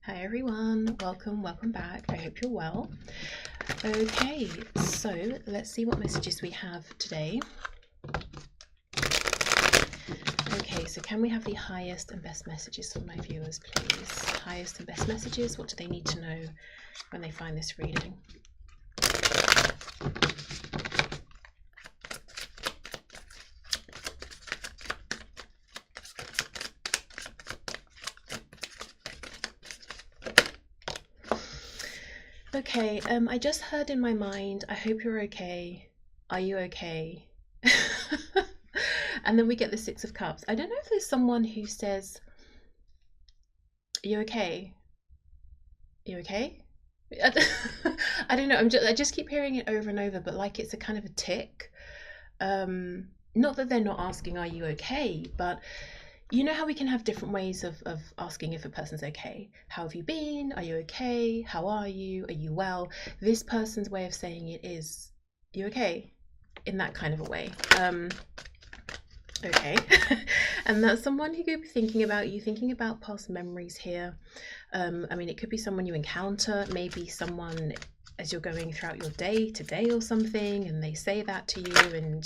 Hi everyone, welcome back. I hope you're well. Okay, so let's see what messages we have today. Okay, so can we have the highest and best messages for my viewers, please? Highest and best messages, what do they need to know when they find this reading? Okay, I just heard in my mind, I hope you're okay. Are you okay? And then we get the Six of Cups. I don't know if there's someone who says, are you okay? Are you okay? I don't know. I just keep hearing it over and over, but like it's a kind of a tick. Not that they're not asking, are you okay? But you know how we can have different ways of asking if a person's okay. How have you been? Are you okay? How are you? Are you well? This person's way of saying it is, you okay? In that kind of a way. Okay. And that's someone who could be thinking about you, thinking about past memories here. I mean, it could be someone you encounter, maybe someone as you're going throughout your day today or something, and they say that to you and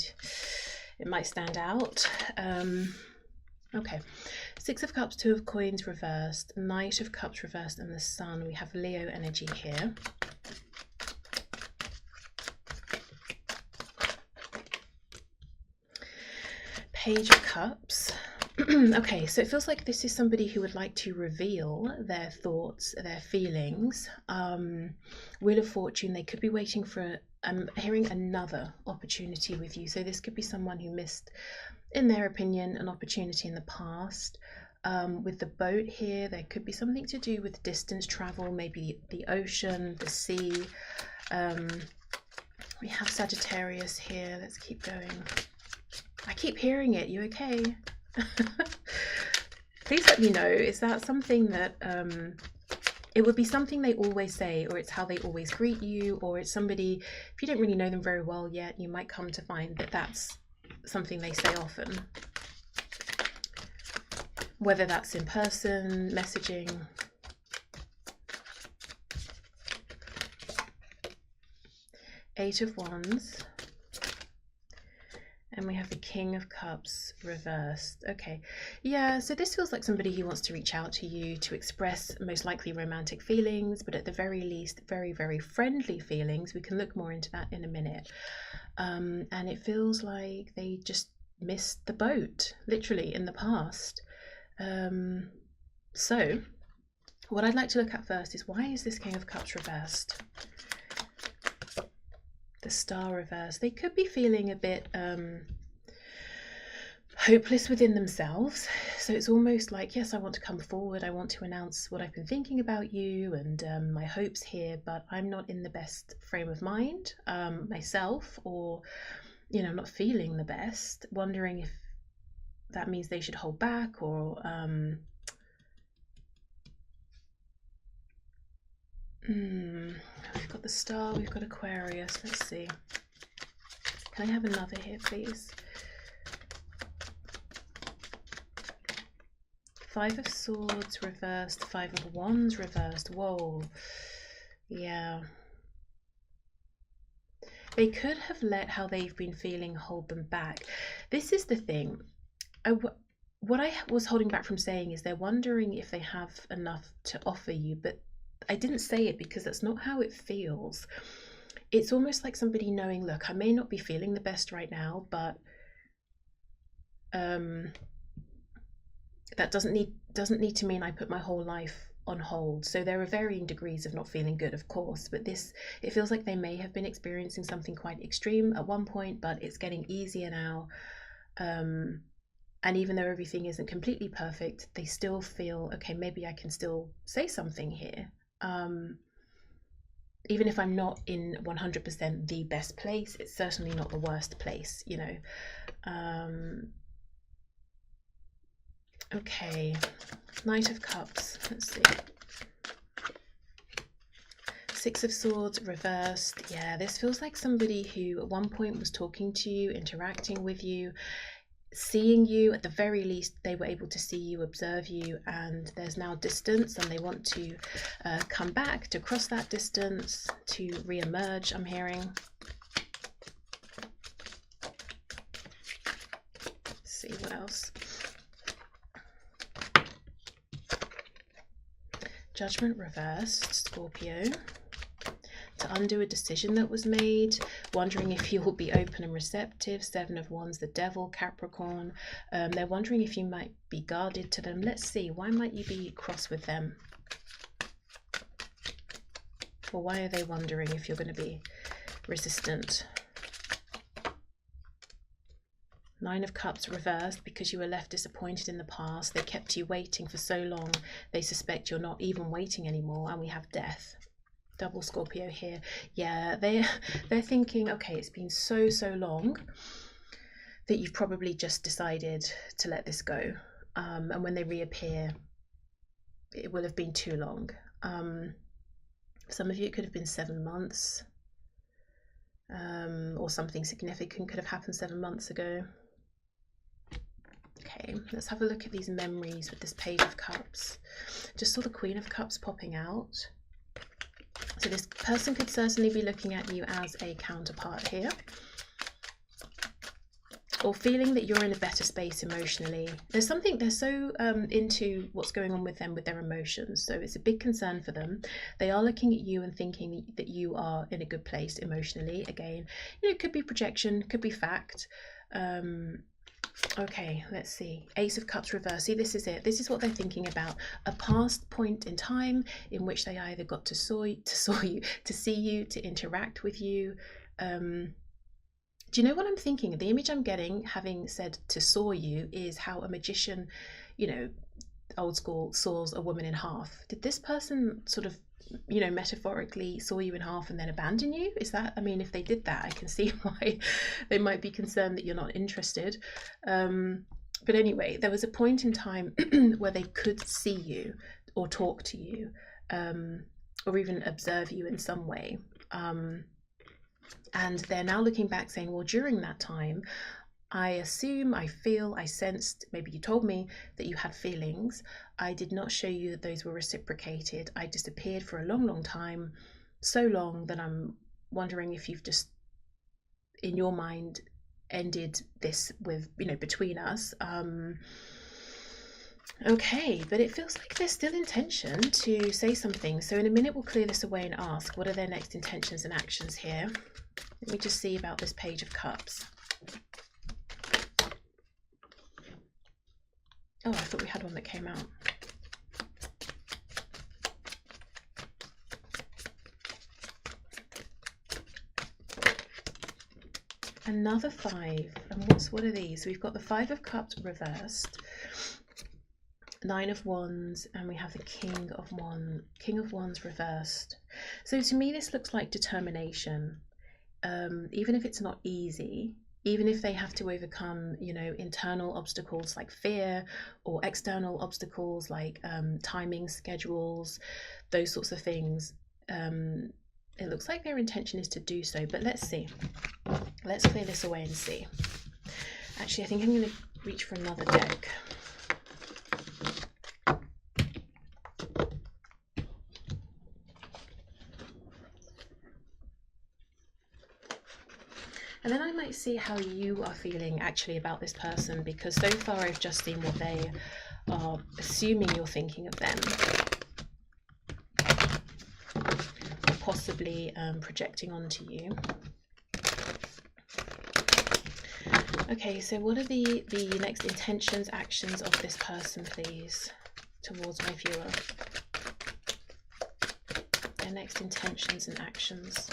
it might stand out. Okay, Six of Cups, Two of Coins reversed, Knight of Cups reversed, and the Sun. We have Leo energy here. Page of Cups. Okay, so it feels like this is somebody who would like to reveal their thoughts, their feelings. Wheel of Fortune, they could be waiting for, I'm hearing another opportunity with you. So this could be someone who missed, in their opinion, an opportunity in the past. With the boat here, there could be something to do with distance travel, maybe the ocean, the sea. We have Sagittarius here. Let's keep going. I keep hearing it. You okay? Please let me know. Is that something that it would be something they always say, or it's how they always greet you, or it's somebody, if you don't really know them very well yet, you might come to find that that's something they say often. Whether that's in person, messaging. Eight of Wands. And we have the King of Cups reversed. Okay, yeah, so this feels like somebody who wants to reach out to you to express most likely romantic feelings, but at the very least, very, very friendly feelings. We can look more into that in a minute. And it feels like they just missed the boat, literally, in the past. So what I'd like to look at first is, why is this King of Cups reversed? The Star reversed. They could be feeling a bit hopeless within themselves. So it's almost like, yes, I want to come forward. I want to announce what I've been thinking about you and my hopes here, but I'm not in the best frame of mind myself, or, you know, I'm not feeling the best. Wondering if that means they should hold back, or we've got the Star, we've got Aquarius. Let's see. Can I have another here, please? Five of Swords reversed, Five of Wands reversed. Whoa. Yeah. They could have let how they've been feeling hold them back. This is the thing. What I was holding back from saying is they're wondering if they have enough to offer you, but I didn't say it because that's not how it feels. It's almost like somebody knowing, look, I may not be feeling the best right now, but that doesn't need to mean I put my whole life on hold. So there are varying degrees of not feeling good, of course, but this, it feels like they may have been experiencing something quite extreme at one point, but it's getting easier now. And even though everything isn't completely perfect, they still feel, okay, maybe I can still say something here. Even if I'm not in 100% the best place, it's certainly not the worst place, you know. Okay, Knight of Cups, let's see. Six of Swords reversed. Yeah, this feels like somebody who at one point was talking to you, interacting with you. seeing you. At the very least, they were able to see you, observe you, and there's now distance, and they want to come back, to cross that distance, to re-emerge, I'm hearing. Let's see what else. Judgment reversed, Scorpio. To undo a decision that was made, wondering if you will be open and receptive. Seven of Wands, the Devil, Capricorn. They're wondering if you might be guarded to them. Let's see, why might you be cross with them? Or why are they wondering if you're going to be resistant? Nine of Cups reversed, because you were left disappointed in the past. They kept you waiting for so long, they suspect you're not even waiting anymore. And we have Death. Double Scorpio here. Yeah, they're thinking, okay, it's been so long that you've probably just decided to let this go. And when they reappear, it will have been too long. Some of you, it could have been 7 months. Or something significant could have happened 7 months ago. Okay, let's have a look at these memories with this Page of Cups. Just saw the Queen of Cups popping out. So this person could certainly be looking at you as a counterpart here, or feeling that you're in a better space emotionally. There's something, they're so into what's going on with them, with their emotions. So it's a big concern for them. They are looking at you and thinking that you are in a good place emotionally. Again, you know, it could be projection, could be fact. Okay, let's see. Ace of Cups reverse. See, this is it. This is what they're thinking about. A past point in time in which they either got to see you, to interact with you. Do you know what I'm thinking? The image I'm getting, having said to saw you, is how a magician, you know, old school, saws a woman in half. Did this person sort of, you know, metaphorically saw you in half and then abandon you? Is that, I mean, if they did that, I can see why they might be concerned that you're not interested. But anyway, there was a point in time where they could see you or talk to you, or even observe you in some way. And they're now looking back saying, well, during that time, I assume, I feel, I sensed, maybe you told me that you had feelings. I did not show you that those were reciprocated. I disappeared for a long time, so long that I'm wondering if you've just, in your mind, ended this with, you know, between us. Okay, but it feels like there's still intention to say something. So in a minute, we'll clear this away and ask, what are their next intentions and actions here? Let me just see about this Page of Cups. Oh, I thought we had one that came out. Another 5. And what are these? So we've got the 5 of Cups reversed, 9 of Wands, and we have the King of Wands reversed. So to me, this looks like determination. Even if it's not easy, even if they have to overcome, you know, internal obstacles like fear, or external obstacles like timing, schedules, those sorts of things, it looks like their intention is to do so. But let's see. Let's clear this away and see. Actually, I think I'm going to reach for another deck. And then I might see how you are feeling actually about this person, because so far I've just seen what they are assuming you're thinking of them, or possibly projecting onto you. Okay, so what are the next intentions, actions of this person, please, towards my viewer? Their next intentions and actions.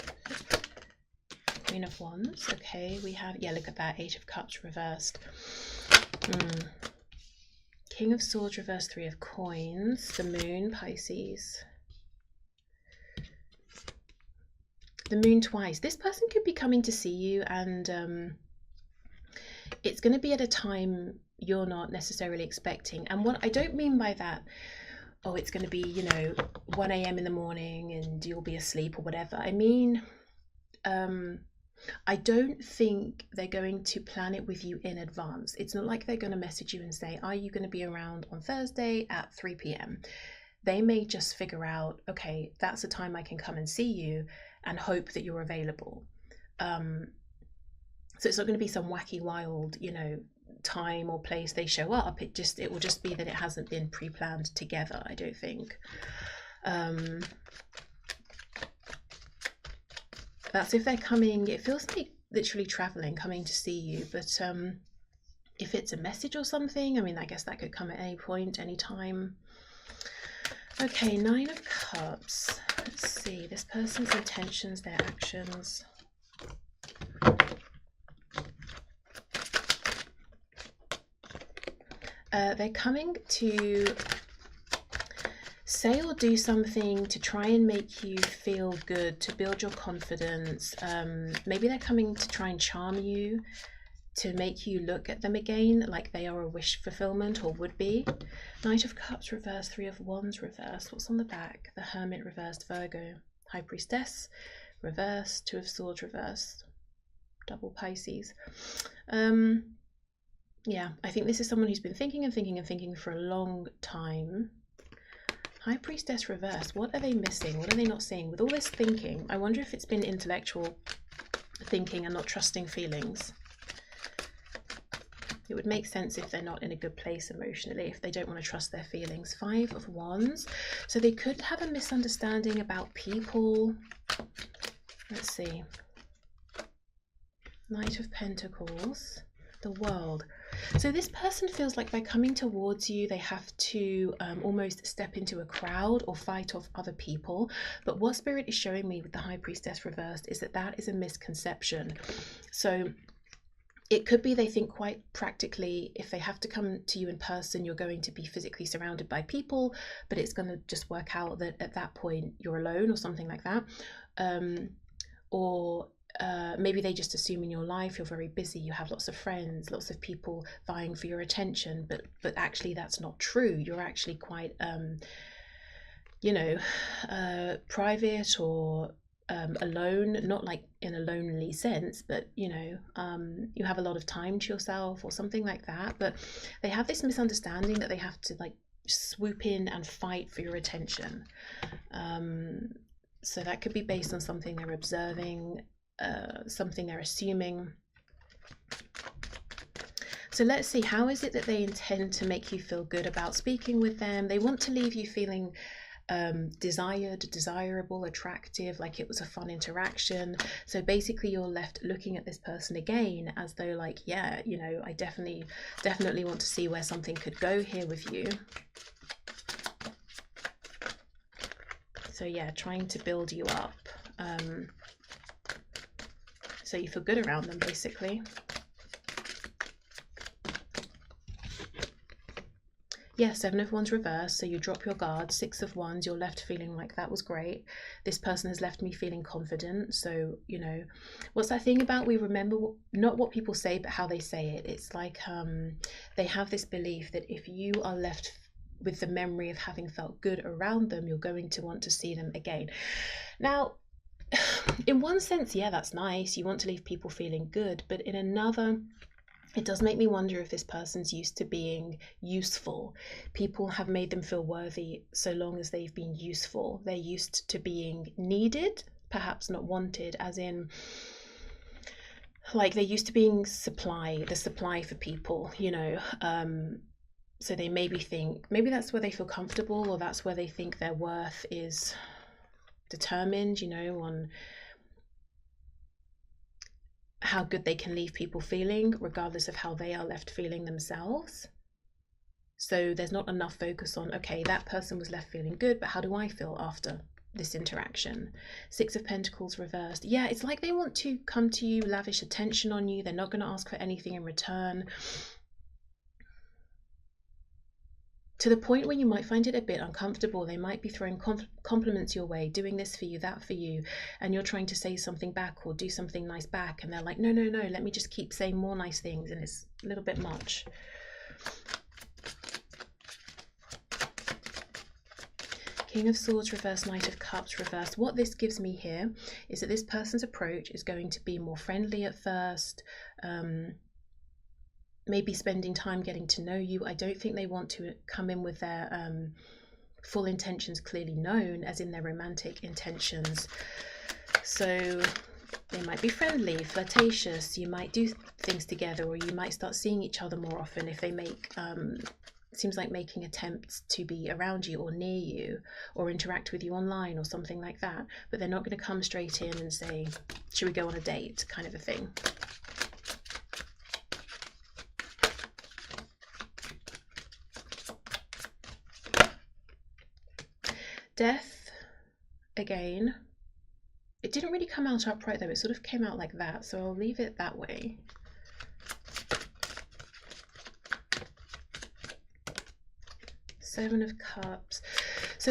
Queen of Wands. Okay, we have, yeah, look at that, 8 of Cups reversed. King of Swords reversed, 3 of Coins. The Moon, Pisces. The Moon twice. This person could be coming to see you, and it's going to be at a time you're not necessarily expecting. And what I don't mean by that, oh, it's going to be, you know, 1 a.m. in the morning and you'll be asleep or whatever. I mean, I don't think they're going to plan it with you in advance. It's not like they're going to message you and say, are you going to be around on Thursday at 3 p.m? They may just figure out, okay, that's a time I can come and see you, and hope that you're available. So it's not going to be some wacky, wild, time or place they show up. It will just be that it hasn't been pre-planned together, I don't think. That's if they're coming. It feels like literally traveling, coming to see you. But if it's a message or something, I mean, I guess that could come at any point, any time. Okay, 9 of Cups. Let's see, this person's intentions, their actions. They're coming to say or do something to try and make you feel good, to build your confidence. Maybe they're coming to try and charm you, to make you look at them again like they are a wish fulfillment, or would be. Knight of Cups reversed, 3 of Wands reversed. What's on the back? The Hermit reversed, Virgo. High Priestess reversed, 2 of Swords reversed, double Pisces. Yeah, I think this is someone who's been thinking and thinking and thinking for a long time. High Priestess reversed. What are they missing? What are they not seeing? With all this thinking, I wonder if it's been intellectual thinking and not trusting feelings. It would make sense if they're not in a good place emotionally, if they don't want to trust their feelings. 5 of Wands. So they could have a misunderstanding about people. Let's see. Knight of Pentacles. The World. So this person feels like by coming towards you, they have to almost step into a crowd or fight off other people. But what Spirit is showing me with the High Priestess reversed is that that is a misconception. So it could be they think quite practically, if they have to come to you in person, you're going to be physically surrounded by people, but it's going to just work out that at that point you're alone or something like that. Maybe they just assume in your life you're very busy, you have lots of friends, lots of people vying for your attention, but actually that's not true. You're actually quite private or alone, not like in a lonely sense, but you have a lot of time to yourself or something like that. But they have this misunderstanding that they have to like swoop in and fight for your attention. So that could be based on something they're observing, something they're assuming. So let's see, how is it that they intend to make you feel good about speaking with them? They want to leave you feeling desired, desirable, attractive, like it was a fun interaction. So basically you're left looking at this person again as though like, yeah, I definitely want to see where something could go here with you. So yeah, trying to build you up. So you feel good around them, basically. Yeah, 7 of Wands reversed, so you drop your guard. 6 of Wands, you're left feeling like that was great. This person has left me feeling confident. So, what's that thing about we remember not what people say, but how they say it. It's like they have this belief that if you are left with the memory of having felt good around them, you're going to want to see them again. Now, in one sense, yeah, that's nice. You want to leave people feeling good, but in another, it does make me wonder if this person's used to being useful. People have made them feel worthy so long as they've been useful. They're used to being needed, perhaps not wanted, as in like they're used to being the supply for people, so they maybe think, maybe that's where they feel comfortable, or that's where they think their worth is determined, on how good they can leave people feeling, regardless of how they are left feeling themselves. So there's not enough focus on, okay, that person was left feeling good, but how do I feel after this interaction? 6 of Pentacles reversed. Yeah, it's like they want to come to you, lavish attention on you. They're not going to ask for anything in return. To the point where you might find it a bit uncomfortable. They might be throwing compliments your way, doing this for you, that for you, and you're trying to say something back or do something nice back, and they're like, no, let me just keep saying more nice things, and it's a little bit much. King of Swords reversed, Knight of Cups reversed. What this gives me here is that this person's approach is going to be more friendly at first, maybe spending time getting to know you. I don't think they want to come in with their full intentions clearly known, as in their romantic intentions. So they might be friendly, flirtatious, you might do things together, or you might start seeing each other more often if they make seems like making attempts to be around you or near you or interact with you online or something like that, but they're not going to come straight in and say, should we go on a date, kind of a thing. Death, again, it didn't really come out upright though, it sort of came out like that, so I'll leave it that way. Seven of Cups. So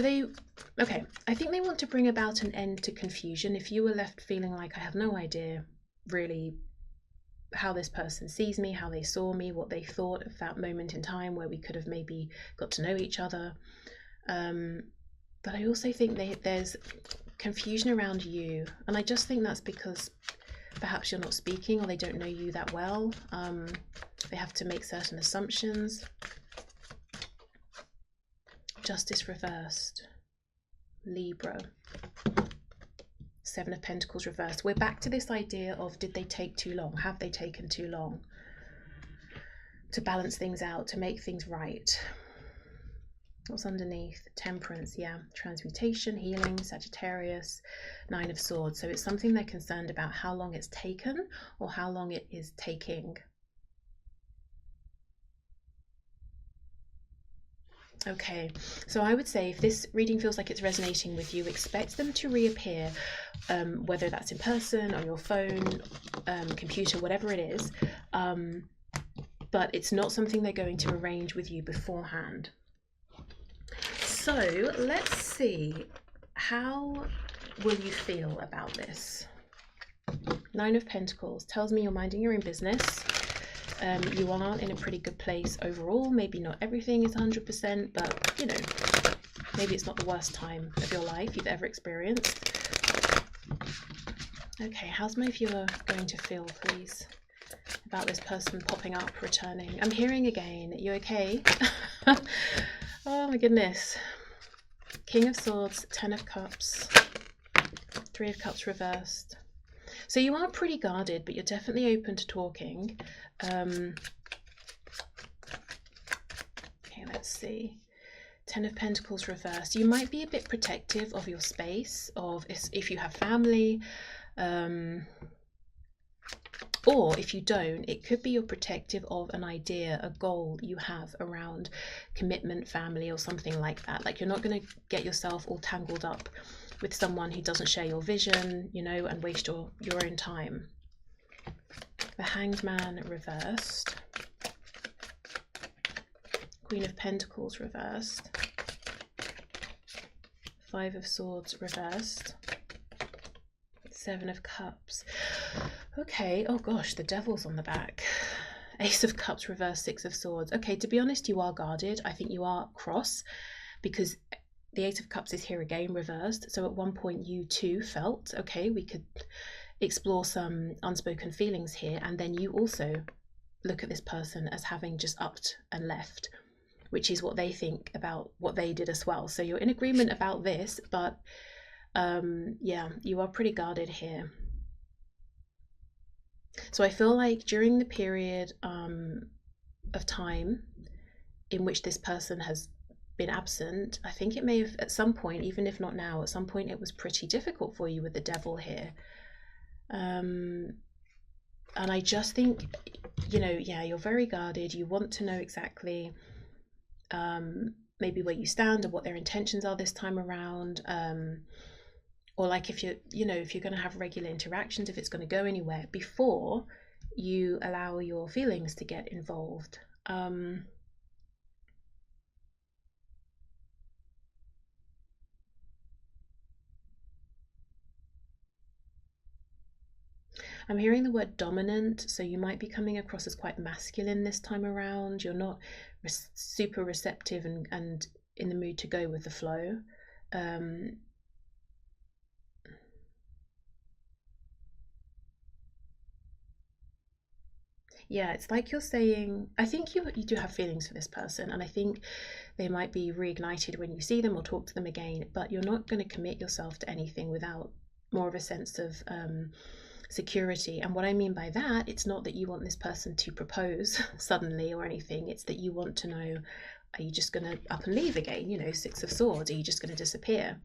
okay, I think they want to bring about an end to confusion. If you were left feeling like, I have no idea really how this person sees me, how they saw me, what they thought of that moment in time where we could have maybe got to know each other. But I also think there's confusion around you, and I just think that's because perhaps you're not speaking, or they don't know you that well. They have to make certain assumptions. Justice reversed, Libra. Seven of Pentacles reversed. We're back to this idea of, did they take too long? Have they taken too long to balance things out, to make things right? What's underneath? Temperance, yeah. Transmutation, healing, Sagittarius, Nine of Swords. So it's something they're concerned about, how long it's taken or how long it is taking. Okay, so I would say if this reading feels like it's resonating with you, expect them to reappear, whether that's in person, on your phone, computer, whatever it is, but it's not something they're going to arrange with you beforehand. So let's see, how will you feel about this? Nine of Pentacles tells me you're minding your own business. You are in a pretty good place overall. Maybe not everything is 100%, but you know, maybe it's not the worst time of your life you've ever experienced. Okay, how's my viewer going to feel, please, about this person popping up, returning? I'm hearing again, you okay? Oh my goodness. King of Swords, Ten of Cups, Three of Cups reversed. So you are pretty guarded, but you're definitely open to talking. Okay, let's see. Ten of Pentacles reversed. You might be a bit protective of your space, of if you have family, or if you don't, it could be you're protective of an idea, a goal you have around commitment, family, or something like that. Like, you're not going to get yourself all tangled up with someone who doesn't share your vision, you know, and waste your own time. The Hanged Man reversed. Queen of Pentacles reversed. Five of Swords reversed. Seven of Cups. Okay, oh gosh, the Devil's on the back. Ace of Cups reversed, Six of Swords. Okay, to be honest, you are guarded. I think you are cross, because the Eight of Cups is here again, reversed. So at one point you too felt, okay, we could explore some unspoken feelings here, and then you also look at this person as having just upped and left, which is what they think about what they did as well. So you're in agreement about this, but yeah, you are pretty guarded here. So I feel like during the period of time in which this person has been absent, I think it may have at some point, even if not now, at some point it was pretty difficult for you with the Devil here. And I just think, you know, yeah, you're very guarded. You want to know exactly maybe where you stand or what their intentions are this time around, or like if you're, you know, if you're going to have regular interactions, if it's going to go anywhere, before you allow your feelings to get involved. I'm hearing the word dominant, so you might be coming across as quite masculine this time around. You're not super receptive and in the mood to go with the flow. Yeah, it's like you're saying, I think you do have feelings for this person, and I think they might be reignited when you see them or talk to them again, but you're not going to commit yourself to anything without more of a sense of security. And what I mean by that, it's not that you want this person to propose suddenly or anything, it's that you want to know, are you just going to up and leave again? You know, Six of Swords, are you just going to disappear?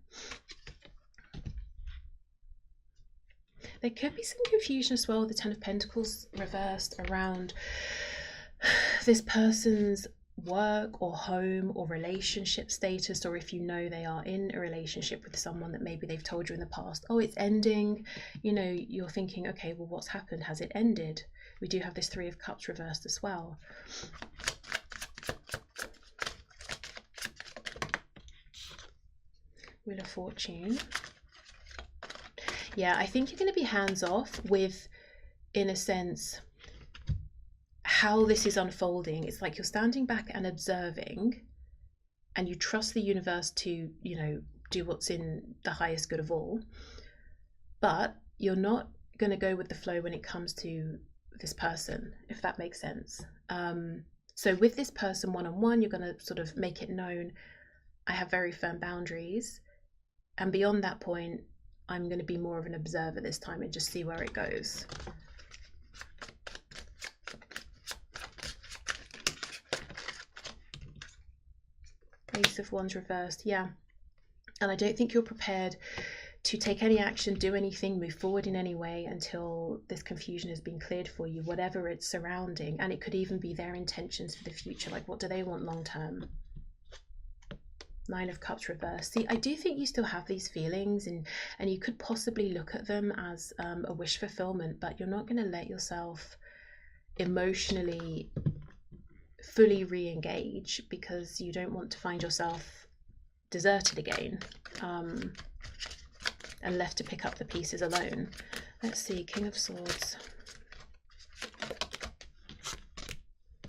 There could be some confusion as well with the Ten of Pentacles reversed around this person's work or home or relationship status, or if you know they are in a relationship with someone that maybe they've told you in the past, oh, it's ending, you know, you're thinking, okay, well, what's happened? Has it ended? We do have this Three of Cups reversed as well. Wheel of Fortune. Yeah, I think you're going to be hands off with, in a sense, how this is unfolding. It's like you're standing back and observing, and you trust the universe to, you know, do what's in the highest good of all. But you're not going to go with the flow when it comes to this person, if that makes sense. So with this person one-on-one, you're going to sort of make it known, I have very firm boundaries. And beyond that point, I'm going to be more of an observer this time and just see where it goes. Ace of Wands reversed, yeah. And I don't think you're prepared to take any action, do anything, move forward in any way until this confusion has been cleared for you, whatever it's surrounding. And it could even be their intentions for the future, like what do they want long term? Nine of Cups reversed. See, I do think you still have these feelings, and you could possibly look at them as a wish fulfillment, but you're not going to let yourself emotionally fully re-engage because you don't want to find yourself deserted again and left to pick up the pieces alone. Let's see, King of Swords.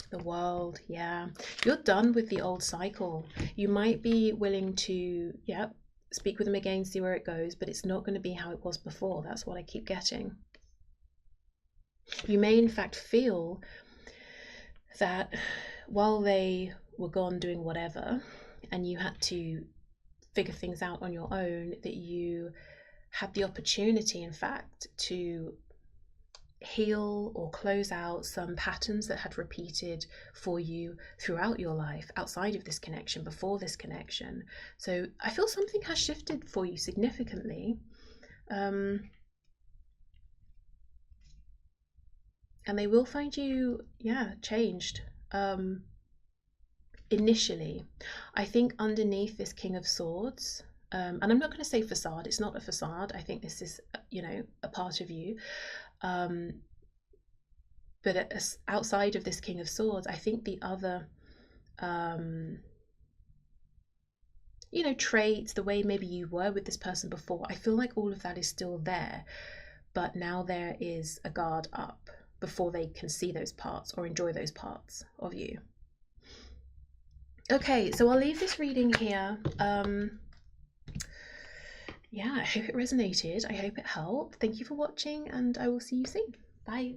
The World, yeah. You're done with the old cycle. You might be willing to, yeah, speak with them again, see where it goes, but it's not going to be how it was before. That's what I keep getting. You may in fact feel that while they were gone doing whatever and you had to figure things out on your own, that you had the opportunity in fact to heal or close out some patterns that had repeated for you throughout your life outside of this connection, before this connection. So I feel something has shifted for you significantly, and they will find you, yeah, changed. Initially, I think underneath this King of Swords, and I'm not going to say facade, it's not a facade, I think this is, you know, a part of you. But outside of this King of Swords, I think the other, you know, traits, the way maybe you were with this person before, I feel like all of that is still there, but now there is a guard up before they can see those parts or enjoy those parts of you. Okay, so I'll leave this reading here. Yeah, I hope it resonated. I hope it helped. Thank you for watching, and I will see you soon. Bye.